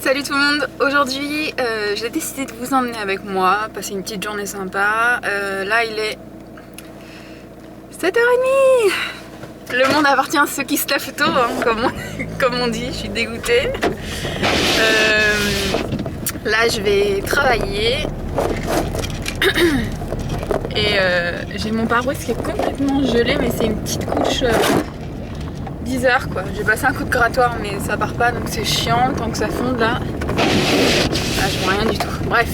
Salut tout le monde, aujourd'hui j'ai décidé de vous emmener avec moi, passer une petite journée sympa. Là il est 7h30. Le monde appartient à ceux qui se lèvent tôt, hein, comme on dit, je suis dégoûtée. Là je vais travailler. Et j'ai mon pare-brise qui est complètement gelé, mais c'est une petite couche bizarre quoi. J'ai passé un coup de grattoir mais ça part pas, donc c'est chiant tant que ça fonde là. Ah, je vois rien du tout. Bref.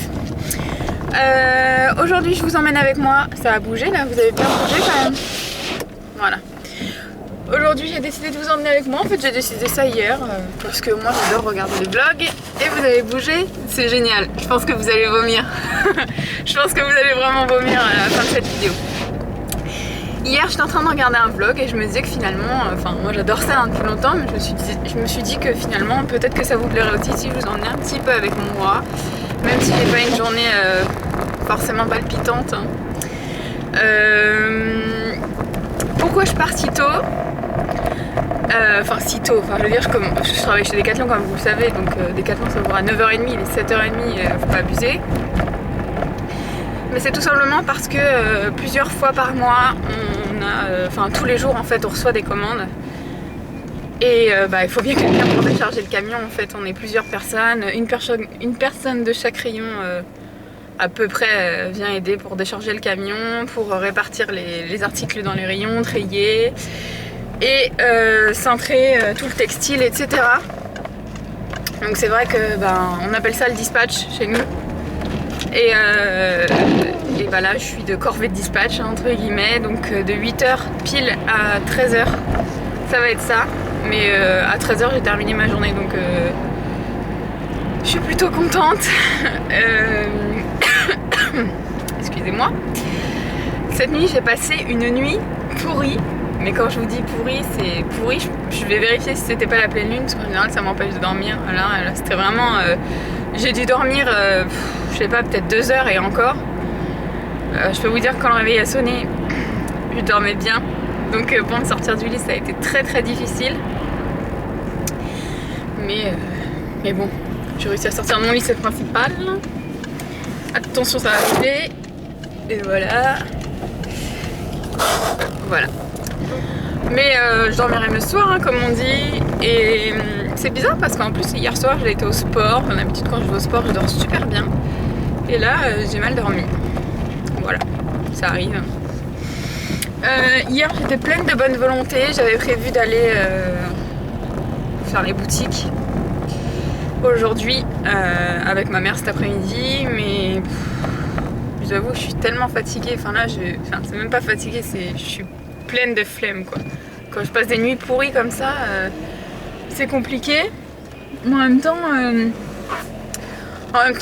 Aujourd'hui je vous emmène avec moi. Ça a bougé là, vous avez bien bougé quand même. Voilà. Aujourd'hui j'ai décidé de vous emmener avec moi. En fait j'ai décidé ça hier parce que moi j'adore regarder les vlogs. Et vous avez bougé, c'est génial. Je pense que vous allez vomir. Je pense que vous allez vraiment vomir à la fin de cette vidéo. Hier j'étais en train de regarder un vlog et je me disais que finalement, enfin moi j'adore ça depuis longtemps, mais je me suis dit que finalement peut-être que ça vous plairait aussi si je vous emmenais un petit peu avec moi, même si j'ai pas une journée forcément palpitante. Hein. Pourquoi je pars si tôt? Enfin si tôt, enfin je veux dire je travaille chez Decathlon comme vous le savez, donc Decathlon ça ouvre à 9h30, il est 7h30, faut pas abuser. Mais c'est tout simplement parce que plusieurs fois par mois, enfin tous les jours en fait, on reçoit des commandes. Et il faut bien quelqu'un pour décharger le camion. En fait, on est plusieurs personnes. Une personne de chaque rayon à peu près vient aider pour décharger le camion, pour répartir les articles dans les rayons, trier et cintrer tout le textile, etc. Donc c'est vrai que on appelle ça le dispatch chez nous. Et là je suis de corvée de dispatch entre guillemets, donc de 8h pile à 13h ça va être ça, mais à 13h j'ai terminé ma journée, donc je suis plutôt contente. Excusez-moi. Cette nuit j'ai passé une nuit pourrie, mais quand je vous dis pourrie, c'est pourri. Je vais vérifier si c'était pas la pleine lune, parce qu'en général ça m'empêche de dormir. Là c'était vraiment... j'ai dû dormir, je sais pas, peut-être 2 heures et encore. Je peux vous dire que quand le réveil a sonné, je dormais bien. Donc pour me sortir du lit, ça a été très très difficile. Mais bon, j'ai réussi à sortir de mon lit, c'est le principal. Attention, ça va arriver. Et voilà. Voilà. Mais je dormirai le soir, hein, comme on dit. Et c'est bizarre parce qu'en plus, hier soir, j'ai été au sport. D'habitude, quand je vais au sport, je dors super bien. Et là, j'ai mal dormi. Voilà, ça arrive. Hier, j'étais pleine de bonne volonté. J'avais prévu d'aller faire les boutiques aujourd'hui avec ma mère cet après-midi. Mais je vous avoue, je suis tellement fatiguée. Enfin là, c'est même pas fatiguée, je suis pleine de flemme quoi. Quand je passe des nuits pourries comme ça, c'est compliqué. En même temps,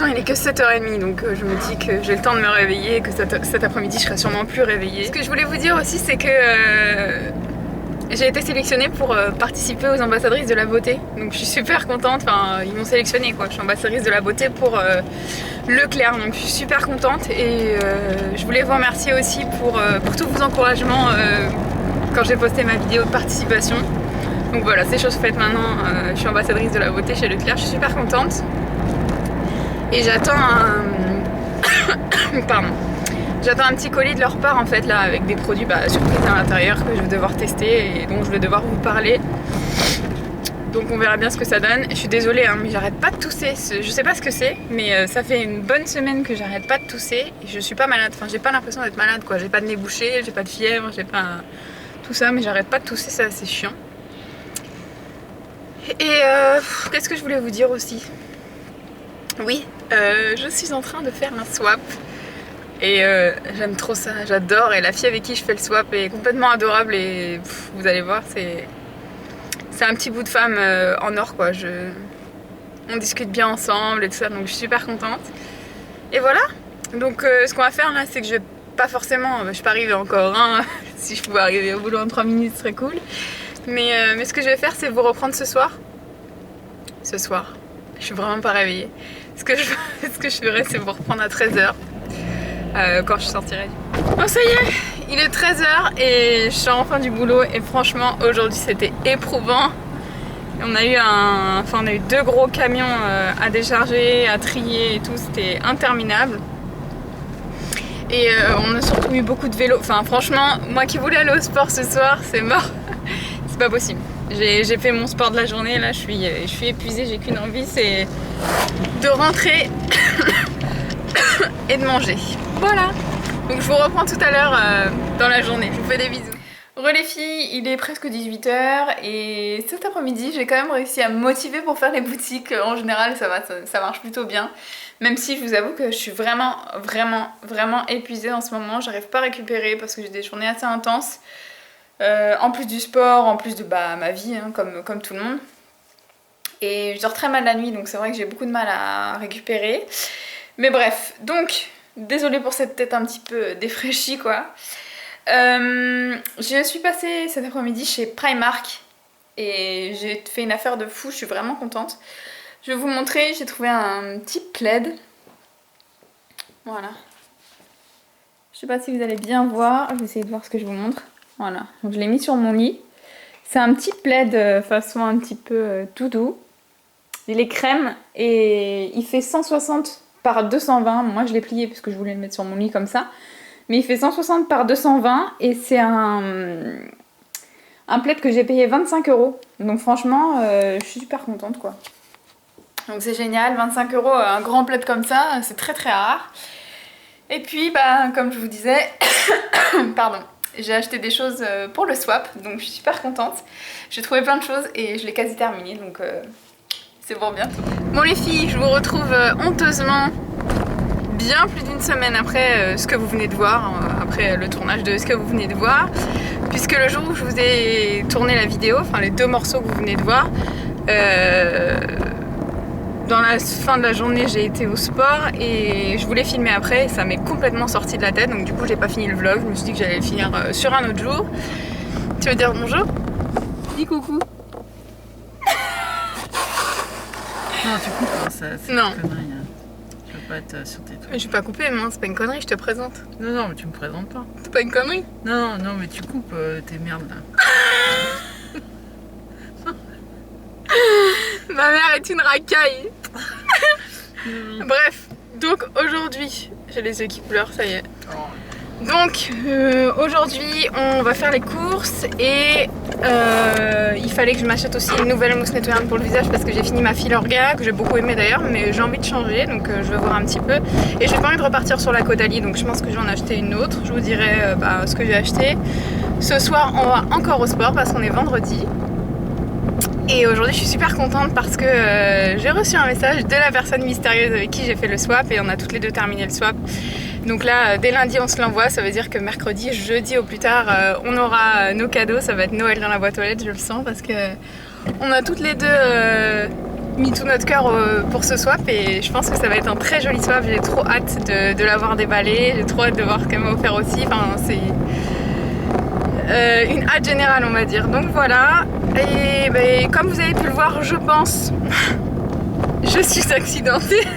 il est que 7h30, donc je me dis que j'ai le temps de me réveiller et que cet après-midi je serai sûrement plus réveillée. Ce que je voulais vous dire aussi, c'est que j'ai été sélectionnée pour participer aux ambassadrices de la beauté. Donc je suis super contente, enfin ils m'ont sélectionnée quoi. Je suis ambassadrice de la beauté pour Leclerc, donc je suis super contente et je voulais vous remercier aussi pour tous vos encouragements quand j'ai posté ma vidéo de participation. Donc voilà, c'est chose faite maintenant, je suis ambassadrice de la beauté chez Leclerc, je suis super contente. Et j'attends J'attends un petit colis de leur part en fait là, avec des produits surprises à l'intérieur que je vais devoir tester et dont je vais devoir vous parler. Donc on verra bien ce que ça donne. Je suis désolée hein, mais j'arrête pas de tousser. Je sais pas ce que c'est, mais ça fait une bonne semaine que j'arrête pas de tousser et je suis pas malade. Enfin j'ai pas l'impression d'être malade quoi. J'ai pas de nez bouché, j'ai pas de fièvre, j'ai pas tout ça, mais j'arrête pas de tousser, ça c'est chiant. Et qu'est-ce que je voulais vous dire aussi? Oui, je suis en train de faire un swap. Et j'aime trop ça, j'adore. Et la fille avec qui je fais le swap est complètement adorable. Et vous allez voir, c'est un petit bout de femme en or quoi. On discute bien ensemble et tout ça, donc je suis super contente. Et voilà, donc ce qu'on va faire là, c'est que je vais pas forcément, je suis pas arrivée encore, hein. Si je pouvais arriver au boulot en 3 minutes, ce serait cool. Mais ce que je vais faire, c'est vous reprendre ce soir. Ce soir, je suis vraiment pas réveillée. Ce que je ferai, c'est vous reprendre à 13h. Quand je sortirai. Bon ça y est, il est 13h et je sors enfin du boulot et franchement aujourd'hui c'était éprouvant. On a eu on a eu 2 gros camions à décharger, à trier et tout, c'était interminable. Et on a surtout eu beaucoup de vélos. Enfin franchement, moi qui voulais aller au sport ce soir, c'est mort. C'est pas possible. J'ai fait mon sport de la journée, là je suis épuisée, j'ai qu'une envie, c'est de rentrer et de manger. Voilà. Donc je vous reprends tout à l'heure dans la journée. Je vous fais des bisous. Les filles, il est presque 18 h et cet après-midi j'ai quand même réussi à me motiver pour faire les boutiques. En général ça marche plutôt bien, même si je vous avoue que je suis vraiment épuisée en ce moment. J'arrive pas à récupérer parce que j'ai des journées assez intenses, en plus du sport, en plus de ma vie hein, comme tout le monde, et je dors très mal la nuit, donc c'est vrai que j'ai beaucoup de mal à récupérer. Mais bref, donc désolée pour cette tête un petit peu défraîchie quoi. Je suis passée cet après-midi chez Primark et j'ai fait une affaire de fou, je suis vraiment contente. Je vais vous montrer, j'ai trouvé un petit plaid. Voilà. Je sais pas si vous allez bien voir, je vais essayer de voir ce que je vous montre. Voilà, donc je l'ai mis sur mon lit. C'est un petit plaid façon un petit peu tout doux. Il est crème et il fait 160 par 220. Moi je l'ai plié parce que je voulais le mettre sur mon lit comme ça. Mais il fait 160 par 220 et c'est un plaid que j'ai payé 25 €. Donc franchement, je suis super contente quoi. Donc c'est génial, 25 €, un grand plaid comme ça, c'est très rare. Et puis, comme je vous disais, pardon, j'ai acheté des choses pour le swap, donc je suis super contente. J'ai trouvé plein de choses et je l'ai quasi terminé, donc c'est pour bientôt. Bon les filles, je vous retrouve honteusement bien plus d'une semaine après ce que vous venez de voir, après le tournage de ce que vous venez de voir, puisque le jour où je vous ai tourné la vidéo, enfin les 2 morceaux que vous venez de voir, dans la fin de la journée j'ai été au sport et je voulais filmer après et ça m'est complètement sorti de la tête, donc du coup j'ai pas fini le vlog. Je me suis dit que j'allais le finir sur un autre jour. Tu veux dire bonjour? Dis coucou. Non tu coupes hein, ça c'est non. Une connerie, hein. Je veux pas être sur tes trucs. Je vais pas couper, moi c'est pas une connerie, je te présente. Non mais tu me présentes pas. C'est pas une connerie? Non mais tu coupes tes merdes là. Ma mère est une racaille. Bref, donc aujourd'hui, j'ai les yeux qui pleurent, ça y est. Donc aujourd'hui, on va faire les courses et il fallait que je m'achète aussi une nouvelle mousse nettoyante pour le visage parce que j'ai fini ma Filorga, que j'ai beaucoup aimé d'ailleurs, mais j'ai envie de changer, donc je vais voir un petit peu. Et j'ai pas envie de repartir sur la Caudalie, donc je pense que je vais en acheter une autre. Je vous dirai ce que j'ai acheté. Ce soir, on va encore au sport parce qu'on est vendredi. Et aujourd'hui je suis super contente parce que j'ai reçu un message de la personne mystérieuse avec qui j'ai fait le swap et on a toutes les deux terminé le swap. Donc là dès lundi on se l'envoie, ça veut dire que mercredi, jeudi au plus tard on aura nos cadeaux, ça va être Noël dans la boîte aux lettres, je le sens, parce que on a toutes les deux mis tout notre cœur pour ce swap et je pense que ça va être un très joli swap. J'ai trop hâte de l'avoir déballé, j'ai trop hâte de voir ce qu'elle m'a offert aussi, enfin c'est une hâte générale on va dire. Donc voilà, et comme vous avez pu le voir, je pense, je suis accidentée.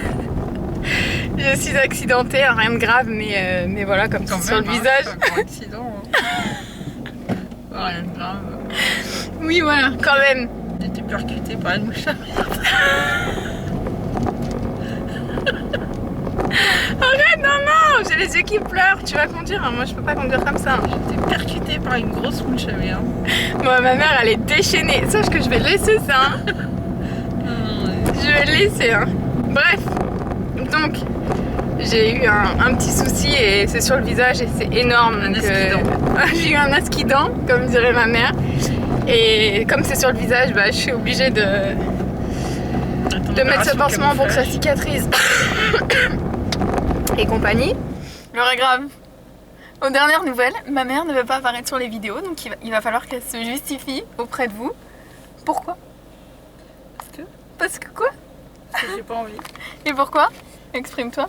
Je suis accidentée, rien de grave, mais voilà, comme ça sur le visage. C'est pas un accident. Hein. Rien de grave. Oui voilà, quand même. J'ai été percutée par une mouche à merde. Arrête, non, j'ai les yeux qui pleurent, tu vas conduire, hein. Moi je peux pas conduire comme ça. J'ai été percutée par une grosse mouche à merde. Bon, ma mère elle est déchaînée, sache que je vais laisser ça. Hein. Je vais laisser, hein. Bref, donc j'ai eu un petit souci et c'est sur le visage et c'est énorme. Un asquidant. J'ai eu un asquidant, comme dirait ma mère. Et comme c'est sur le visage, je suis obligée de mettre ce pansement pour que ça cicatrise. Et compagnie. L'heure est grave. Aux dernières nouvelles, ma mère ne veut pas apparaître sur les vidéos, donc il va falloir qu'elle se justifie auprès de vous. Pourquoi? Parce que quoi? Parce que j'ai pas envie. Et pourquoi? Exprime-toi.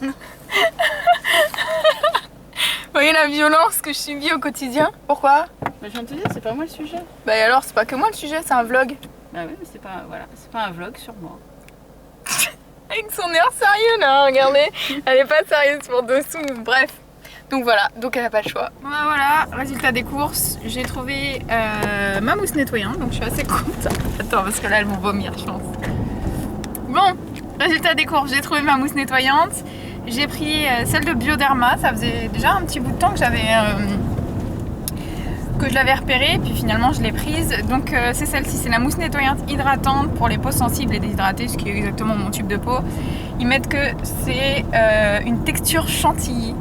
Vous voyez la violence que je subis au quotidien? Pourquoi? Je viens de te dire, c'est pas moi le sujet. Bah et alors, c'est pas que moi le sujet, c'est un vlog. Bah oui, mais c'est pas, voilà, c'est pas un vlog sur moi. Avec son air sérieux là, regardez. Elle est pas sérieuse pour dessous, bref. Donc voilà, donc elle n'a pas le choix. Voilà, résultat des courses, j'ai trouvé ma mousse nettoyante, donc je suis assez contente. Attends, parce que là elles vont vomir, je pense. Bon, résultat des courses, j'ai trouvé ma mousse nettoyante. J'ai pris celle de Bioderma, ça faisait déjà un petit bout de temps que je l'avais repérée, puis finalement je l'ai prise. Donc c'est celle-ci, c'est la mousse nettoyante hydratante pour les peaux sensibles et déshydratées, ce qui est exactement mon type de peau. Ils mettent que c'est une texture chantilly.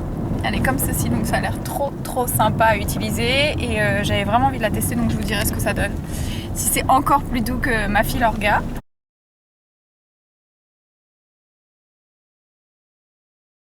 Elle est comme ceci, donc ça a l'air trop sympa à utiliser et j'avais vraiment envie de la tester, donc je vous dirai ce que ça donne. Si c'est encore plus doux que ma fille Lorga.